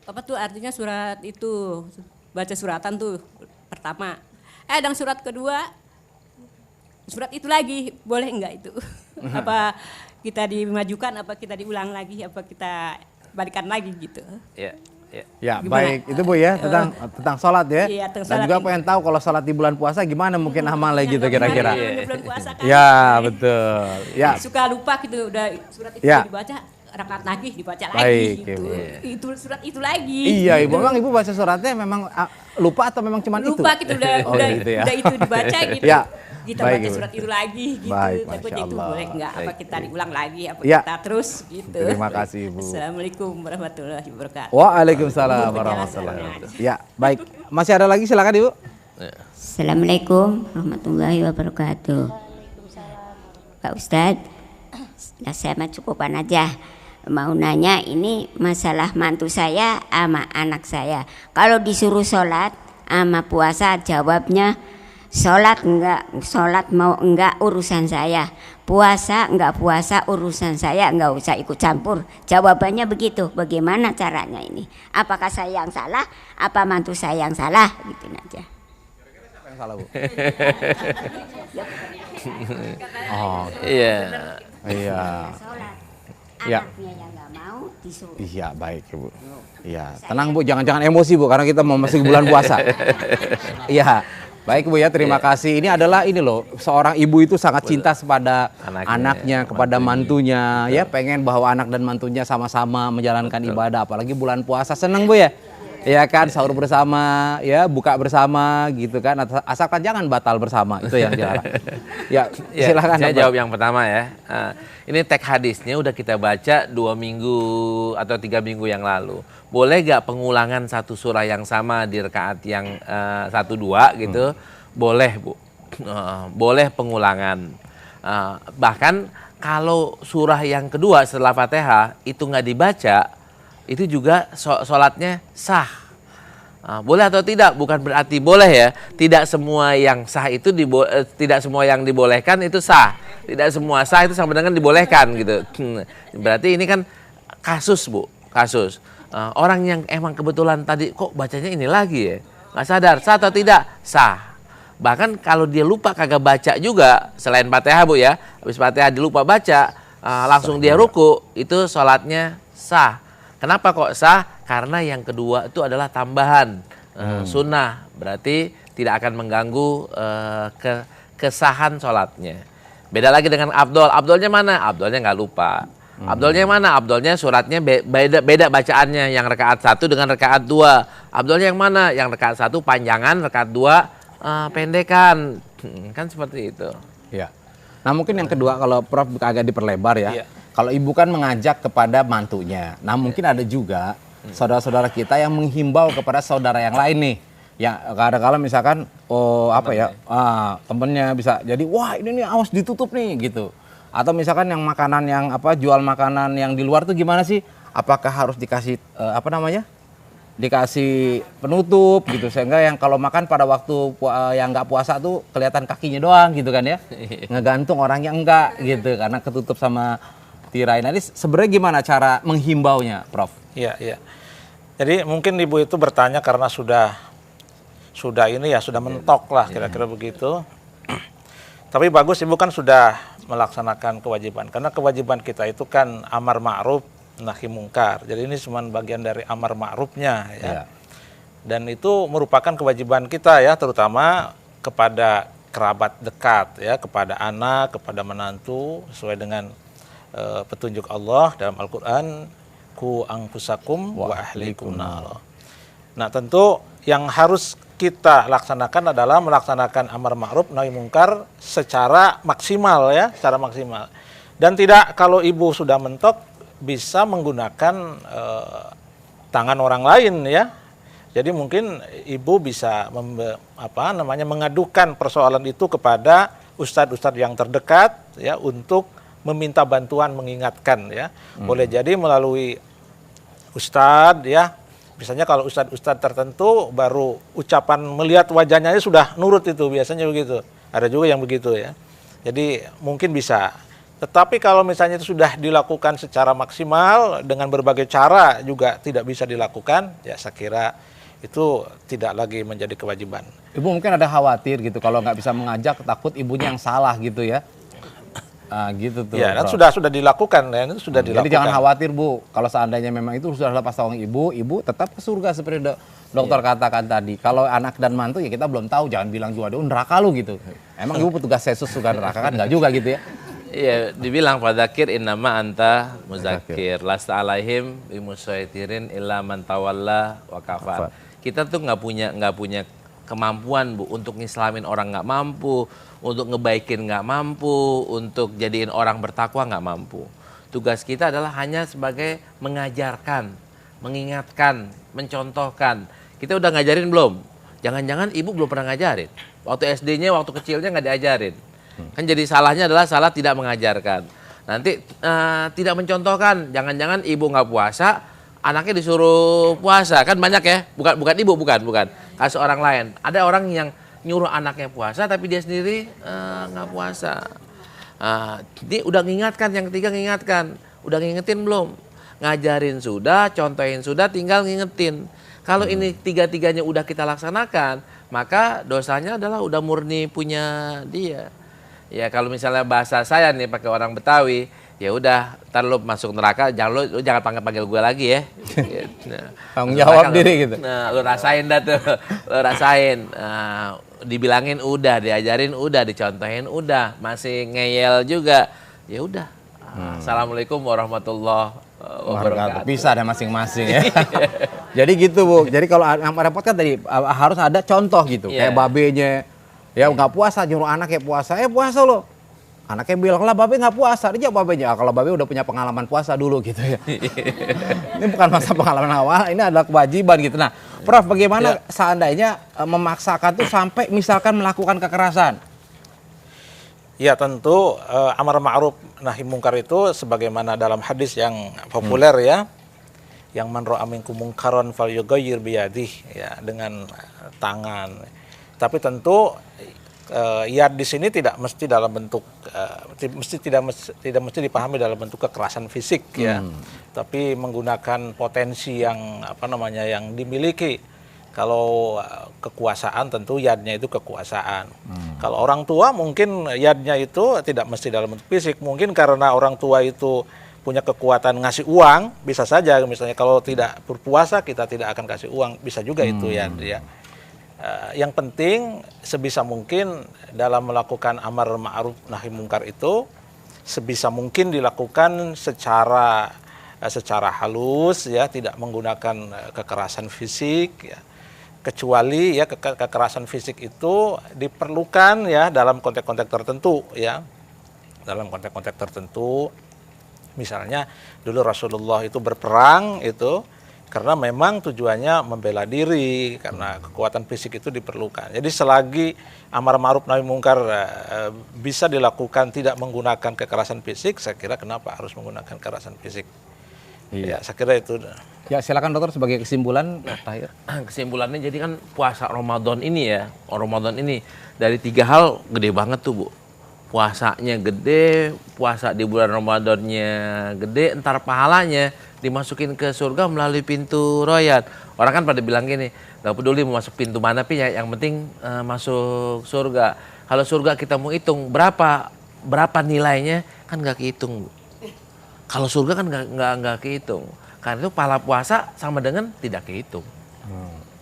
apa tuh artinya surat itu baca suratan tuh pertama. Dan surat kedua surat itu lagi, boleh enggak itu? Apa kita dimajukan, apa kita diulang lagi, apa kita balikan lagi gitu? Ya, ya. Ya, Gimana? baik. Itu Bu ya, tentang sholat ya. Iya, tentang Dan sholat juga ini. pengen tahu kalau sholat di bulan puasa gimana mungkin amalnya gitu kira-kira. Udah bulan puasa kan? Ya, betul. Ya, Suka lupa gitu, udah surat itu Ya. dibaca, rakaat lagi dibaca Baik, lagi gitu. Ibu. Itu surat itu lagi. iya Ibu. gitu. Memang Ibu baca suratnya memang lupa atau memang cuma itu? Lupa gitu udah Oh, udah, gitu ya. udah itu dibaca gitu. Ya. Kita Baik, baca Ibu. surat itu lagi gitu. Baik, Takutnya Masya itu Allah. boleh enggak? Apa Baik. kita diulang lagi? Apa Ya. kita terus gitu. Terima kasih, Ibu. Assalamualaikum warahmatullahi wabarakatuh. Waalaikumsalam Ibu warahmatullahi penjelasannya. wabarakatuh. Ya, baik. Masih ada lagi silakan Ibu. Assalamualaikum warahmatullahi wabarakatuh. Pak Ustadz, nah saya mah cukupan aja. Mau nanya ini masalah mantu saya sama anak saya. Kalau disuruh sholat sama puasa jawabnya sholat enggak, sholat mau enggak urusan saya. Puasa enggak puasa urusan saya, enggak usah ikut campur. Jawabannya begitu. Bagaimana caranya ini? Apakah saya yang salah? Apa mantu saya yang salah? Gitu aja. Yang salah Bu. Iya. Iya. Sholat. Ya. Anaknya yang nggak mau disuruh. Iya, baik Ibu. Iya, tenang Bu, jangan emosi Bu karena kita mau masuk bulan puasa. Iya. Baik Bu ya, terima kasih. Ini adalah ini loh, seorang ibu itu sangat cinta kepada anaknya, kepada mantunya, ya pengen bahwa anak dan mantunya sama-sama menjalankan ibadah, apalagi bulan puasa. Seneng Bu ya? Ya kan, sahur bersama, ya buka bersama gitu kan, asalkan jangan batal bersama, itu yang dilarang. Ya, Ya, silakan. saya Bapak. jawab yang pertama ya. Ini teks hadisnya udah kita baca 2 minggu atau 3 minggu yang lalu. Boleh gak pengulangan satu surah yang sama di rakaat yang 1-2 gitu? Boleh Bu. Boleh pengulangan. Bahkan kalau surah yang kedua setelah Fatihah itu nggak dibaca, itu juga sholatnya sah. Boleh atau tidak bukan berarti boleh ya. Tidak semua yang sah itu tidak semua yang dibolehkan itu sah. Tidak semua sah itu sama dengan dibolehkan gitu. Berarti ini kan kasus Bu, kasus. Orang yang emang kebetulan tadi kok bacanya ini lagi ya, nggak sadar sah atau tidak sah. Bahkan kalau dia lupa kagak baca juga selain Fatihah Bu ya, habis Fatihah dilupa baca langsung dia ruku itu sholatnya sah. Kenapa kok sah? Karena yang kedua itu adalah tambahan sunnah, berarti tidak akan mengganggu kesahan sholatnya. Beda lagi dengan Abdul. Abdulnya mana? Abdulnya nggak lupa. Abdulnya mana? Abdulnya suratnya beda bacaannya. Yang rakaat 1 dengan rakaat 2. Abdulnya yang mana? Yang rakaat 1 panjangan, rakaat 2 pendekan. Kan seperti itu. Ya. Nah mungkin yang kedua kalau Prof agak diperlebar ya. Iya. Kalau ibu kan mengajak kepada mantunya. Nah mungkin ada juga saudara-saudara kita yang menghimbau kepada saudara yang lain nih. Ya kadang-kadang misalkan temennya bisa jadi wah ini nih awas ditutup nih gitu. Atau misalkan yang makanan yang jual makanan yang di luar tuh gimana sih? Apakah harus dikasih dikasih penutup gitu sehingga yang kalau makan pada waktu yang nggak puasa tuh kelihatan kakinya doang gitu kan ya, ngegantung orang yang enggak gitu karena ketutup sama tirai. Nah ini sebenarnya gimana cara menghimbaunya, Prof? Iya, iya. Jadi mungkin ibu itu bertanya karena sudah mentok lah kira-kira begitu. Tapi bagus ibu kan sudah melaksanakan kewajiban karena kewajiban kita itu kan amar ma'ruf nahi mungkar. Jadi ini cuma bagian dari amar ma'rufnya ya. Dan itu merupakan kewajiban kita ya, terutama kepada kerabat dekat ya, kepada anak, kepada menantu sesuai dengan petunjuk Allah dalam Al-Qur'an, ku anfusakum wa ahlikum nar. Nah, tentu yang harus kita laksanakan adalah melaksanakan amar ma'ruf nahi mungkar secara maksimal ya, secara maksimal. Dan tidak kalau ibu sudah mentok bisa menggunakan tangan orang lain ya. Jadi mungkin ibu bisa mengadukan persoalan itu kepada ustadz-ustadz yang terdekat ya untuk meminta bantuan mengingatkan ya. Boleh jadi melalui ustadz ya. Misalnya kalau ustadz-ustadz tertentu baru ucapan melihat wajahnya sudah nurut itu biasanya begitu. Ada juga yang begitu ya. Jadi mungkin bisa. Tetapi kalau misalnya itu sudah dilakukan secara maksimal dengan berbagai cara juga tidak bisa dilakukan, ya saya kira itu tidak lagi menjadi kewajiban. Ibu mungkin ada khawatir gitu kalau nggak bisa mengajak, takut ibunya yang salah gitu ya. Gitu tuh. Ya, kan Prof. sudah dilakukan, ya, itu sudah dilakukan. Jadi jangan khawatir Bu, kalau seandainya memang itu sudah lepas tanggung ibu tetap ke surga seperti dokter katakan tadi. Kalau anak dan mantu ya kita belum tahu, jangan bilang juga neraka lu gitu. Emang ibu petugas Yesus suka neraka kan? Nggak juga gitu ya. Iya, dibilang fadzakir innama anta muzakir lasta alaihim bimusaitirin illa man tawalla wa kafar. Kita tuh nggak punya kemampuan Bu untuk ngislamin orang nggak mampu, untuk ngebaikin nggak mampu, untuk jadiin orang bertakwa nggak mampu. Tugas kita adalah hanya sebagai mengajarkan, mengingatkan, mencontohkan. Kita udah ngajarin belum? Jangan-jangan ibu belum pernah ngajarin. Waktu SD-nya, waktu kecilnya nggak diajarin. Kan jadi salahnya adalah salah tidak mengajarkan. Nanti tidak mencontohkan, jangan-jangan ibu nggak puasa, anaknya disuruh puasa. Kan banyak ya, bukan ibu, bukan. Kasus orang lain. Ada orang yang nyuruh anaknya puasa tapi dia sendiri nggak puasa. Ini udah ngingatkan, yang ketiga ngingatkan. Udah ngingetin belum? Ngajarin sudah, contohin sudah, tinggal ngingetin. Kalau ini tiga-tiganya udah kita laksanakan, maka dosanya adalah udah murni punya dia. Ya kalau misalnya bahasa saya nih pakai orang Betawi, ya udah, ntar lu masuk neraka, lu jangan panggil gue lagi ya. Nah, Tanggung jawab diri gitu. Nah, lu rasain dah tuh, lu rasain. Dibilangin udah, diajarin udah, dicontohin udah, masih ngeyel juga, ya udah. Assalamualaikum warahmatullahi wabarakatuh. Bisa ada masing-masing ya. Jadi gitu Bu. Jadi kalau yang repot kan tadi harus ada contoh gitu. Kayak babenya. Ya nggak puasa, nyuruh anaknya puasa, puasa lo. Anaknya bilang lah babe nggak puasa, dia jawab babenya, kalau babe udah punya pengalaman puasa dulu gitu ya. Ini bukan masa pengalaman awal, ini adalah kewajiban gitu. Nah, Prof, bagaimana seandainya memaksakan tuh sampai misalkan melakukan kekerasan? Ya tentu amar ma'ruf nahi mungkar itu sebagaimana dalam hadis yang populer ya, yang man ra'a minkum mungkaran falyughayyir biyadihi, ya dengan tangan. Tapi tentu yad di sini tidak mesti dalam bentuk tidak mesti dipahami dalam bentuk kekerasan fisik ya. Tapi menggunakan potensi yang yang dimiliki. Kalau kekuasaan tentu yadnya itu kekuasaan. Kalau orang tua mungkin yadnya itu tidak mesti dalam bentuk fisik. Mungkin karena orang tua itu punya kekuatan ngasih uang, bisa saja misalnya kalau tidak berpuasa kita tidak akan kasih uang, bisa juga itu ya. Yang penting sebisa mungkin dalam melakukan amar ma'ruf nahi mungkar itu sebisa mungkin dilakukan secara halus ya, tidak menggunakan kekerasan fisik ya. Kecuali ya kekerasan fisik itu diperlukan ya dalam konteks-konteks tertentu ya. Dalam konteks-konteks tertentu misalnya dulu Rasulullah itu berperang itu karena memang tujuannya membela diri, karena kekuatan fisik itu diperlukan. Jadi selagi amar ma'ruf nahi mungkar bisa dilakukan tidak menggunakan kekerasan fisik, saya kira kenapa harus menggunakan kekerasan fisik? Iya. Ya, saya kira itu. Ya silakan dokter sebagai kesimpulan. Kesimpulannya jadi kan puasa Ramadan ini ya, Ramadan ini dari 3 hal gede banget tuh Bu. Puasanya gede, puasa di bulan Ramadannya gede, entar pahalanya dimasukin ke surga melalui pintu royat. Orang kan pada bilang gini, gak peduli mau masuk pintu mana pi ya, yang penting masuk surga. Kalau surga kita mau hitung berapa nilainya kan gak kehitung. Kalau surga kan gak kehitung. Karena itu pahala puasa sama dengan tidak kehitung.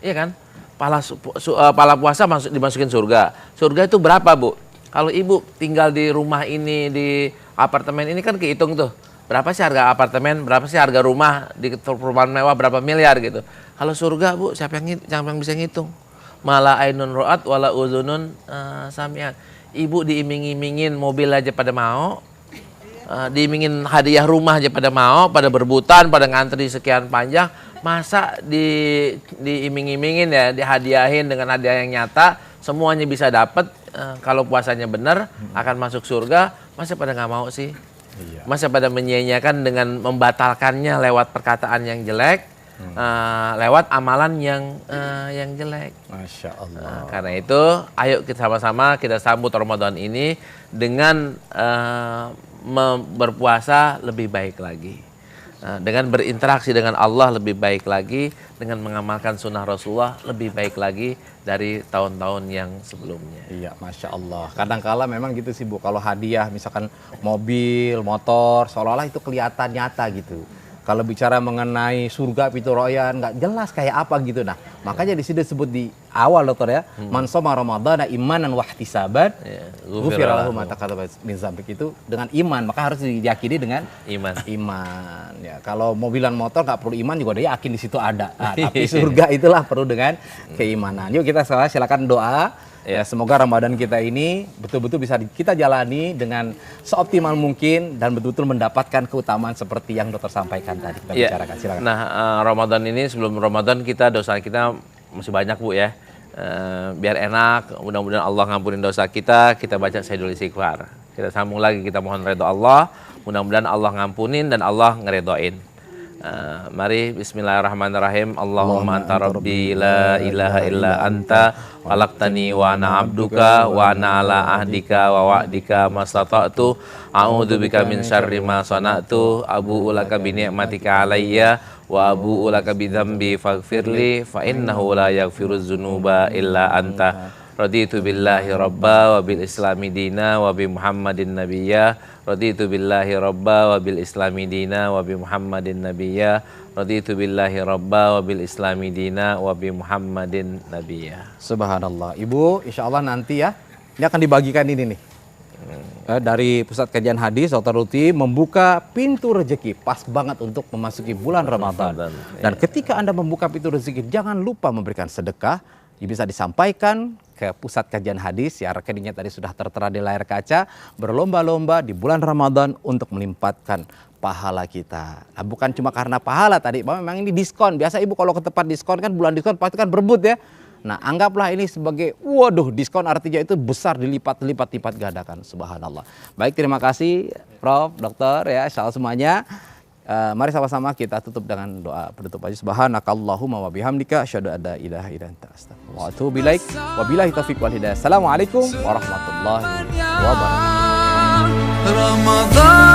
Iya kan? Pahala puasa dimasukin surga. Surga itu berapa Bu? Kalau ibu tinggal di rumah ini, di apartemen ini kan kehitung tuh. Berapa sih harga apartemen, berapa sih harga rumah di perumahan mewah, berapa miliar gitu. Kalau surga Bu, siapa yang bisa ngitung? Mala ainun ro'at wala uzunun sami'at. Ibu diiming-imingin mobil aja pada mau. Diimingin hadiah rumah aja pada mau, pada berebutan, pada ngantri sekian panjang. Masa diiming-imingin ya, dihadiahin dengan hadiah yang nyata, semuanya bisa dapat. Kalau puasanya benar akan masuk surga, masa pada nggak mau sih? Masa pada menyia-nyiakan dengan membatalkannya lewat perkataan yang jelek, lewat amalan yang jelek. Masya Allah. Karena itu, ayo kita sama-sama kita sambut Ramadan ini dengan berpuasa lebih baik lagi. Dengan berinteraksi dengan Allah lebih baik lagi, dengan mengamalkan sunnah Rasulullah lebih baik lagi dari tahun-tahun yang sebelumnya. Iya, Masya Allah. Kadangkala memang gitu sih Bu, kalau hadiah misalkan mobil, motor, seolah-olah itu kelihatan nyata gitu. Kalau bicara mengenai surga pintu royan nggak jelas kayak apa gitu. Nah, makanya di sini disebut di awal dokter ya, man shoma ramadhana imanan wahtisaban ghufira lahu ma taqaddama min dzambik, itu dengan iman, maka harus diyakini dengan iman. Ya, kalau mobilan motor nggak perlu iman juga dia yakin di situ ada. Nah, tapi surga itulah perlu dengan keimanan. Yuk kita silakan doa. Ya, semoga Ramadan kita ini betul-betul bisa kita jalani dengan seoptimal mungkin dan betul-betul mendapatkan keutamaan seperti yang dokter sampaikan tadi kita bicarakan. Silakan. Nah, Ramadan ini, sebelum Ramadan dosa kita masih banyak Bu ya. Biar enak, mudah-mudahan Allah ngampunin dosa kita baca Sayyidul Istighfar. Kita sambung lagi, kita mohon redha Allah, mudah-mudahan Allah ngampunin dan Allah ngeredoin. Mari bismillahirrahmanirrahim. Allahumma anta rabbi la ilaha illa anta khalaqtani wa ana abduka wa ana ala ahdika wa wa'dika mastata'tu a'udzubika min syarri ma sana'tu abu'u laka bi ni'matika alayya wa abu'u laka bi dzambi faghfirli fa innahu la yaghfiruz dzunuba illa anta. Raditu billahi rabba wa bil islami dina wa bi muhammadin nabiyya. Raditu billahi rabba wa bil islami dina wa bi muhammadin nabiyya. Raditu billahi rabba wa bil islami dina wa bi muhammadin nabiyya. Subhanallah. Ibu, insya Allah nanti ya, ini akan dibagikan ini nih. Dari Pusat Kajian Hadis, Dr. Ruti membuka pintu rezeki pas banget untuk memasuki bulan Ramadan. Dan ketika Anda membuka pintu rezeki, jangan lupa memberikan sedekah. Bisa disampaikan ke Pusat Kajian Hadis, ya rekeningnya tadi sudah tertera di layar kaca, berlomba-lomba di bulan Ramadan untuk melimpahkan pahala kita. Nah, bukan cuma karena pahala tadi, memang ini diskon. Biasa Ibu kalau ke tempat diskon kan, bulan diskon pasti kan berebut ya. Nah, anggaplah ini sebagai waduh, diskon artinya itu besar, dilipat gandakan. Subhanallah. Baik, terima kasih Prof, Dokter ya, insyaallah semuanya. Mari sama-sama kita tutup dengan doa penutup aja. Subhanakallahumma wa bihamdika asyhadu an la ilaha illa anta astaghfiruka wa atubu ilaik. Wabillahi taufiq wal hidayah. Assalamualaikum warahmatullahi wabarakatuh.